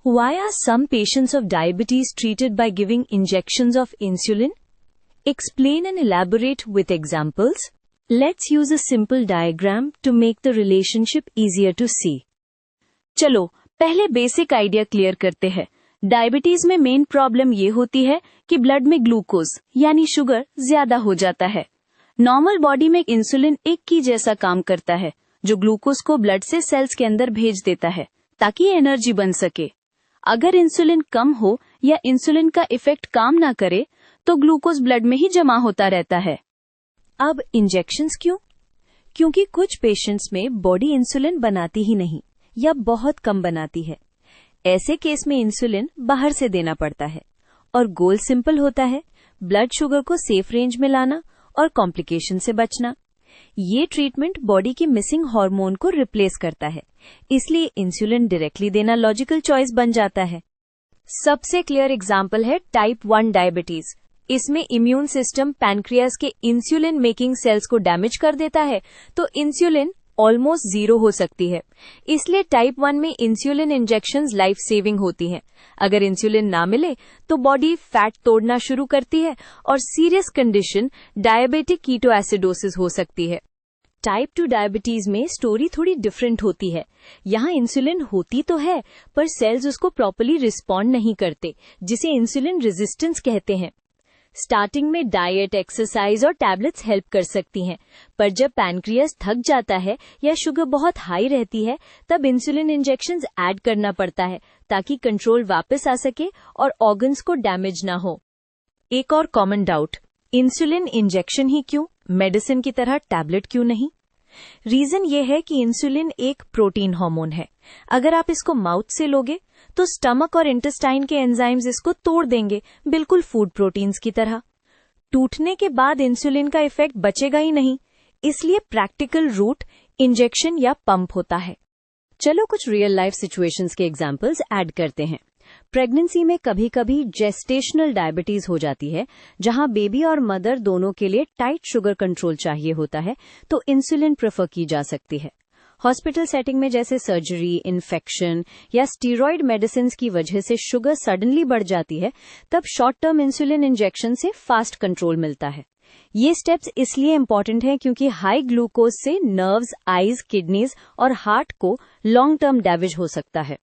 Why are some patients of diabetes treated by giving injections of insulin? Explain and elaborate with examples. Let's use a simple diagram to make the relationship easier to see. चलो पहले basic idea clear करते हैं। Diabetes में main problem ये होती है कि blood में ग्लूकोज यानी शुगर ज्यादा हो जाता है। नॉर्मल बॉडी में इंसुलिन एक की जैसा काम करता है जो ग्लूकोज को ब्लड से सेल्स के अंदर भेज देता है ताकि एनर्जी बन सके। अगर इंसुलिन कम हो या इंसुलिन का इफेक्ट काम ना करे तो ग्लूकोज ब्लड में ही जमा होता रहता है। अब इंजेक्शंस क्यों? क्योंकि कुछ पेशेंट्स में बॉडी इंसुलिन बनाती ही नहीं या बहुत कम बनाती है। ऐसे केस में इंसुलिन बाहर से देना पड़ता है और गोल सिंपल होता है, ब्लड शुगर को सेफ रेंज में लाना और कॉम्प्लिकेशन से बचना। ये ट्रीटमेंट बॉडी की मिसिंग हार्मोन को रिप्लेस करता है, इसलिए इंसुलिन डायरेक्टली देना लॉजिकल चॉइस बन जाता है। सबसे क्लियर एग्जांपल है टाइप 1 डायबिटीज। इसमें इम्यून सिस्टम पैनक्रियाज के इंसुलिन मेकिंग सेल्स को डैमेज कर देता है तो इंसुलिन ऑलमोस्ट जीरो हो सकती है। इसलिए टाइप 1 में इंसुलिन इंजेक्शंस लाइफ सेविंग होती हैं। अगर इंसुलिन ना मिले तो बॉडी फैट तोड़ना शुरू करती है और सीरियस कंडीशन डायबिटिक कीटोएसिडोसिस हो सकती है। टाइप 2 डायबिटीज में स्टोरी थोड़ी डिफरेंट होती है। यहाँ इंसुलिन होती तो है पर सेल्स उसको प्रॉपर्ली रिस्पॉन्ड नहीं करते, जिसे इंसुलिन रेजिस्टेंस कहते हैं। स्टार्टिंग में डाइट, एक्सरसाइज और टैबलेट्स हेल्प कर सकती हैं, पर जब पैनक्रियाज थक जाता है या शुगर बहुत हाई रहती है तब इंसुलिन इंजेक्शंस ऐड करना पड़ता है ताकि कंट्रोल वापस आ सके और ऑर्गन्स को डैमेज ना हो। एक और कॉमन डाउट, इंसुलिन इंजेक्शन ही क्यों, मेडिसिन की तरह टैबलेट क्यों नहीं? रीजन ये है कि इंसुलिन एक प्रोटीन हार्मोन है। अगर आप इसको माउथ से लोगे तो स्टमक और इंटेस्टाइन के एंजाइम्स इसको तोड़ देंगे, बिल्कुल फूड प्रोटीन्स की तरह। टूटने के बाद इंसुलिन का इफेक्ट बचेगा ही नहीं, इसलिए प्रैक्टिकल रूट इंजेक्शन या पंप होता है। चलो कुछ रियल लाइफ सिचुएशंस के एग्जांपल्स ऐड करते हैं। प्रेगनेंसी में कभी कभी जेस्टेशनल डायबिटीज हो जाती है, जहां बेबी और मदर दोनों के लिए टाइट शुगर कंट्रोल चाहिए होता है, तो इंसुलिन प्रेफर की जा सकती है। हॉस्पिटल सेटिंग में जैसे सर्जरी, इन्फेक्शन या स्टीरॉयड मेडिसिन की वजह से शुगर सडनली बढ़ जाती है, तब शॉर्ट टर्म इंसुलिन इंजेक्शन से फास्ट कंट्रोल मिलता है। ये स्टेप्स इसलिए इम्पोर्टेंट हैं क्योंकि हाई ग्लूकोज से नर्व्स, आईज, किडनीज और हार्ट को लॉन्ग टर्म डैमेज हो सकता है।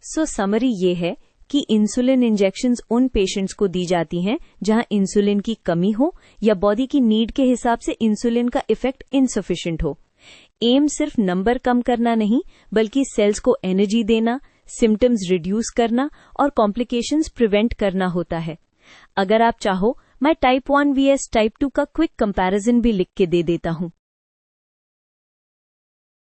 सो समरी ये है कि इंसुलिन इंजेक्शंस उन पेशेंट्स को दी जाती हैं जहां इंसुलिन की कमी हो या बॉडी की नीड के हिसाब से इंसुलिन का इफेक्ट इनसफिशिएंट हो। एम सिर्फ नंबर कम करना नहीं, बल्कि सेल्स को एनर्जी देना, सिम्टम्स रिड्यूस करना और कॉम्प्लिकेशंस प्रिवेंट करना होता है। अगर आप चाहो, मैं टाइप 1 vs टाइप 2 का क्विक कंपैरिजन भी लिख के दे देता हूं।